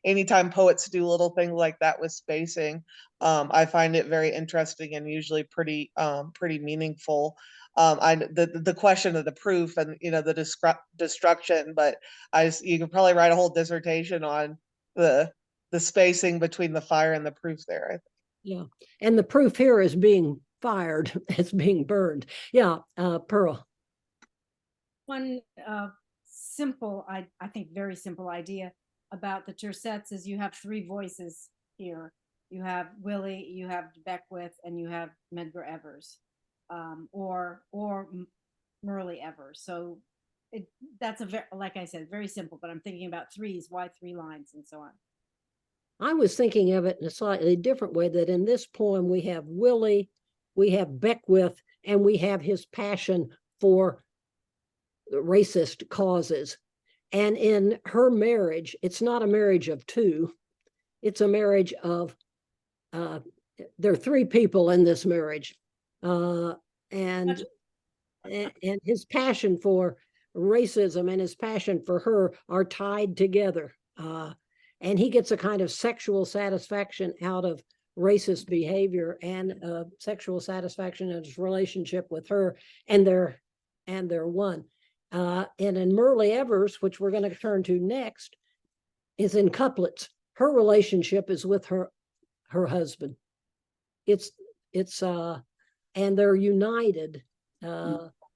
Speaker 9: anytime poets do little things like that with spacing, I find it very interesting and usually pretty meaningful. The question of the proof and the destruction, but you could probably write a whole dissertation on the spacing between the fire and the proof there, I think.
Speaker 2: Yeah, and the proof here is being fired, it's being burned. Yeah, Pearl.
Speaker 5: One simple, I think very simple idea about the tercettes is you have three voices here. You have Willie, you have Beckwith, and you have Medgar Evers, or Merle Evers. So that's like I said, very simple, but I'm thinking about threes, why 3 lines, and so on.
Speaker 2: I was thinking of it in a slightly different way, that in this poem we have Willie, we have Beckwith, and we have his passion for racist causes. And in her marriage, it's not a marriage of 2, it's a marriage of, there are 3 people in this marriage. And his passion for racism and his passion for her are tied together. And he gets a kind of sexual satisfaction out of racist behavior, and sexual satisfaction in his relationship with her, and they're one. And in Merle Evers, which we're going to turn to next, is in couplets. Her relationship is with her husband. It's and they're united.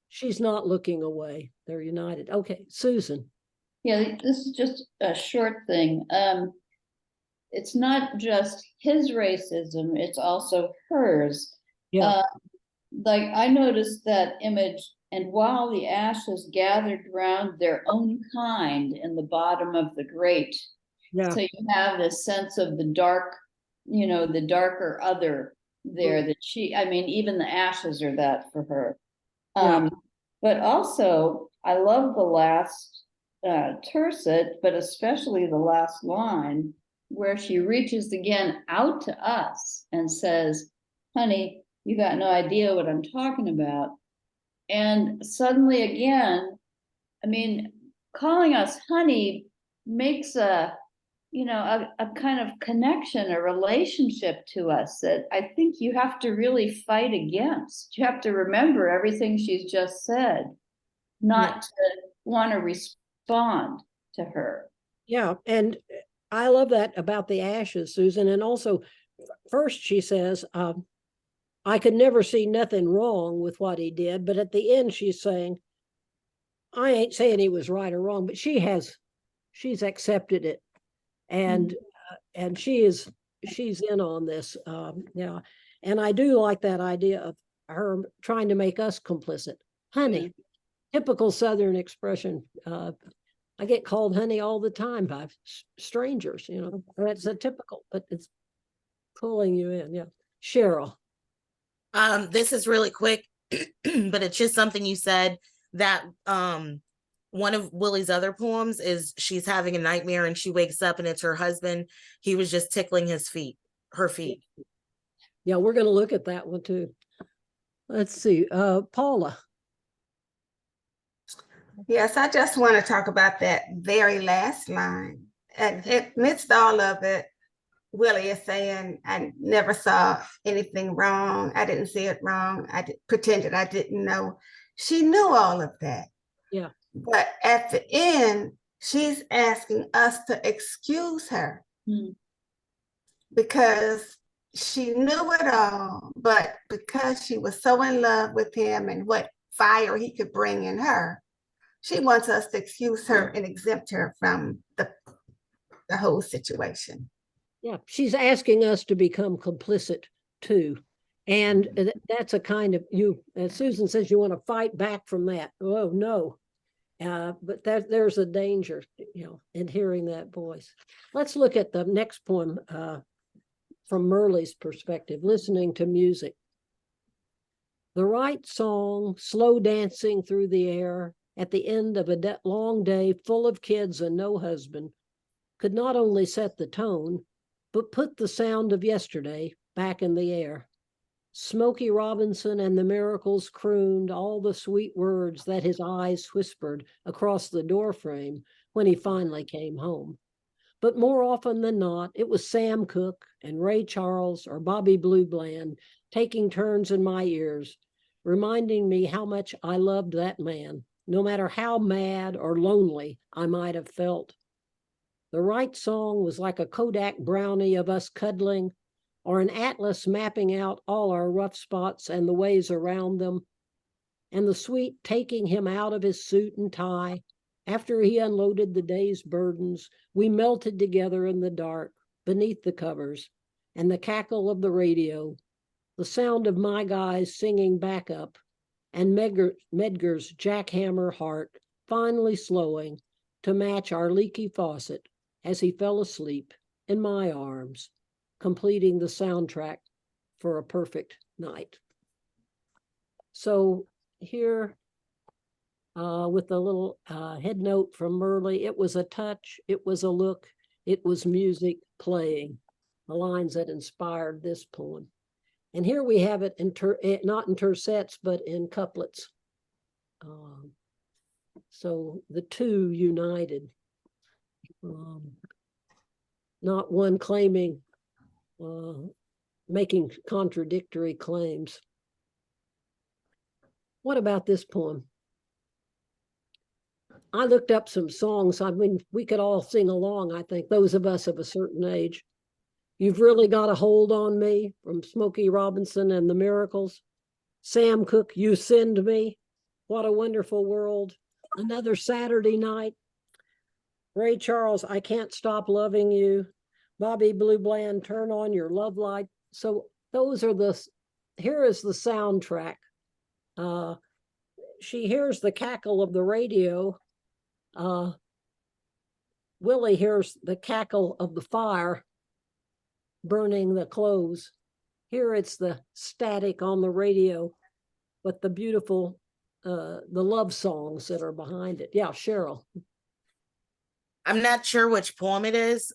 Speaker 2: She's not looking away. They're united. Okay, Susan.
Speaker 4: Yeah, this is just a short thing. It's not just his racism, it's also hers.
Speaker 2: Yeah.
Speaker 4: Like I noticed that image, and while the ashes gathered round their own kind in the bottom of the grate.
Speaker 2: Yeah.
Speaker 4: So you have this sense of the dark, the darker other there that even the ashes are that for her.
Speaker 2: Yeah.
Speaker 4: But also, I love the last tercet, but especially the last line, where she reaches again out to us and says, honey, you got no idea what I'm talking about. And suddenly again, I mean, calling us honey makes a kind of connection, a relationship to us that I think you have to really fight against. You have to remember everything she's just said, not to want to respond to her.
Speaker 2: Yeah, and I love that about the ashes, Susan. And also, first she says, I could never see nothing wrong with what he did. But at the end, she's saying, I ain't saying he was right or wrong, but she's accepted it. And and she's in on this. Yeah. And I do like that idea of her trying to make us complicit. Honey, typical Southern expression. I get called honey all the time by strangers, That's a typical, but it's pulling you in. Yeah. Cheryl.
Speaker 3: This is really quick, but it's just something you said that one of Willie's other poems is she's having a nightmare and she wakes up and it's her husband. He was just tickling her feet.
Speaker 2: Yeah, we're going to look at that one too. Let's see. Paula.
Speaker 10: Yes, I just want to talk about that very last line. And amidst all of it, Willie is saying, I never saw anything wrong. I didn't see it wrong. Pretended I didn't know. She knew all of that.
Speaker 2: Yeah.
Speaker 10: But at the end, she's asking us to excuse her because she knew it all, but because she was so in love with him and what fire he could bring in her, she wants us to excuse her and exempt her from the whole situation.
Speaker 2: Yeah, she's asking us to become complicit too. And that's a kind of, as Susan says, you want to fight back from that. Oh, no. But there's a danger, in hearing that voice. Let's look at the next poem from Merle's perspective, listening to music. The right song, slow dancing through the air at the end of a long day full of kids and no husband, could not only set the tone, but put the sound of yesterday back in the air. Smokey Robinson and the Miracles crooned all the sweet words that his eyes whispered across the doorframe when he finally came home. But more often than not, it was Sam Cooke and Ray Charles or Bobby Blue Bland taking turns in my ears, reminding me how much I loved that man, no matter how mad or lonely I might have felt. The right song was like a Kodak brownie of us cuddling, or an atlas mapping out all our rough spots and the ways around them, and the sweet taking him out of his suit and tie. After he unloaded the day's burdens, we melted together in the dark, beneath the covers, and the cackle of the radio, the sound of my guys singing backup, and Medgar's jackhammer heart finally slowing to match our leaky faucet as he fell asleep in my arms, completing the soundtrack for a perfect night. So here, with a little head note from Merle, it was a touch, it was a look, it was music playing, the lines that inspired this poem. And here we have it not in tercets, but in couplets. So the two united, not one claiming, making contradictory claims. What about this poem? I looked up some songs. I mean, we could all sing along, I think, those of us of a certain age. You've Really Got a Hold on Me from Smokey Robinson and the Miracles. Sam Cooke, You Send Me. What a Wonderful World. Another Saturday Night. Ray Charles, I Can't Stop Loving You. Bobby Blue Bland, Turn On Your Love Light. So those are here is the soundtrack. She hears the cackle of the radio. Willie hears the cackle of the fire burning the clothes. Here it's the static on the radio, but the beautiful, the love songs that are behind it. Yeah, Cheryl.
Speaker 3: I'm not sure which poem it is,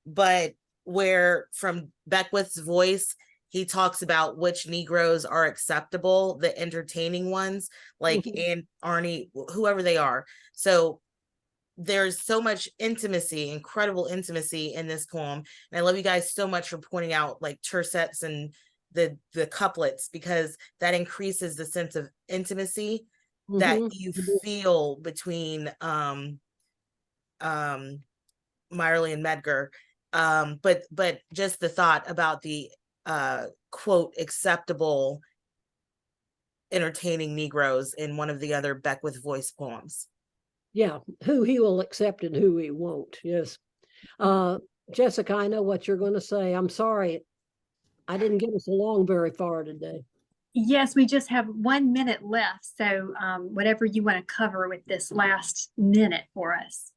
Speaker 3: but where from Beckwith's voice, he talks about which Negroes are acceptable, the entertaining ones, like and Arnie, whoever they are. So there's so much intimacy, incredible intimacy in this poem. And I love you guys so much for pointing out like tercets and the couplets, because that increases the sense of intimacy that you feel between Meyerly and Medgar. But just the thought about the quote acceptable entertaining Negroes in one of the other Beckwith voice poems.
Speaker 2: Yeah, who he will accept and who he won't. Yes. Jessica, I know what you're going to say. I'm sorry. I didn't get us along very far today.
Speaker 1: Yes, we just have 1 minute left. So whatever you want to cover with this last minute for us.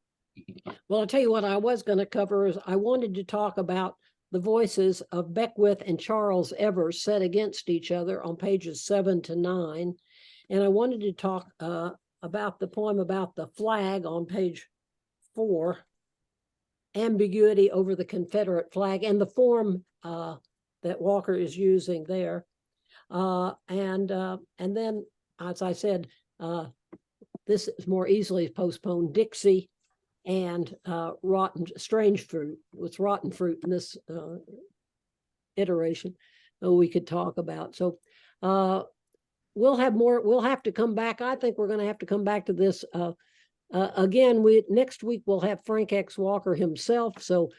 Speaker 2: Well, I'll tell you what I was going to cover is I wanted to talk about the voices of Beckwith and Charles Evers set against each other on pages 7 to 9. And I wanted to talk about the poem about the flag on page 4, ambiguity over the Confederate flag, and the form that Walker is using there. And then, as I said, this is more easily postponed, Dixie and strange fruit. It's rotten fruit in this iteration we could talk about. So we'll have more, we'll have to come back. I think we're going to have to come back to this again. Next week we'll have Frank X. Walker himself. So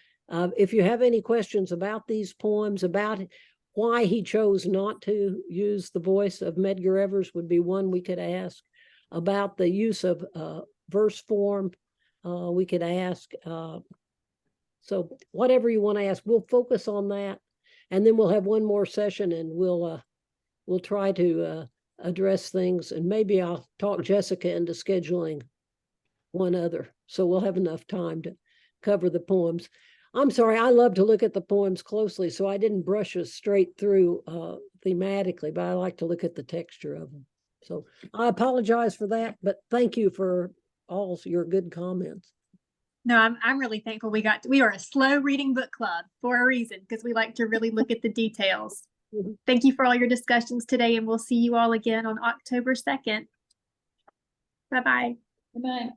Speaker 2: if you have any questions about these poems, about why he chose not to use the voice of Medgar Evers would be one we could ask. About the use of verse form, we could ask. So whatever you want to ask, we'll focus on that. And then we'll have one more session and we'll try to address things. And maybe I'll talk Jessica into scheduling one other. So we'll have enough time to cover the poems. I'm sorry, I love to look at the poems closely, so I didn't brush us straight through thematically, but I like to look at the texture of them. So I apologize for that, but thank you for all your good comments.
Speaker 1: No, I'm really thankful we are a slow reading book club for a reason, because we like to really look at the details. Thank you for all your discussions today, and we'll see you all again on October 2nd. Bye-bye.
Speaker 4: Bye-bye.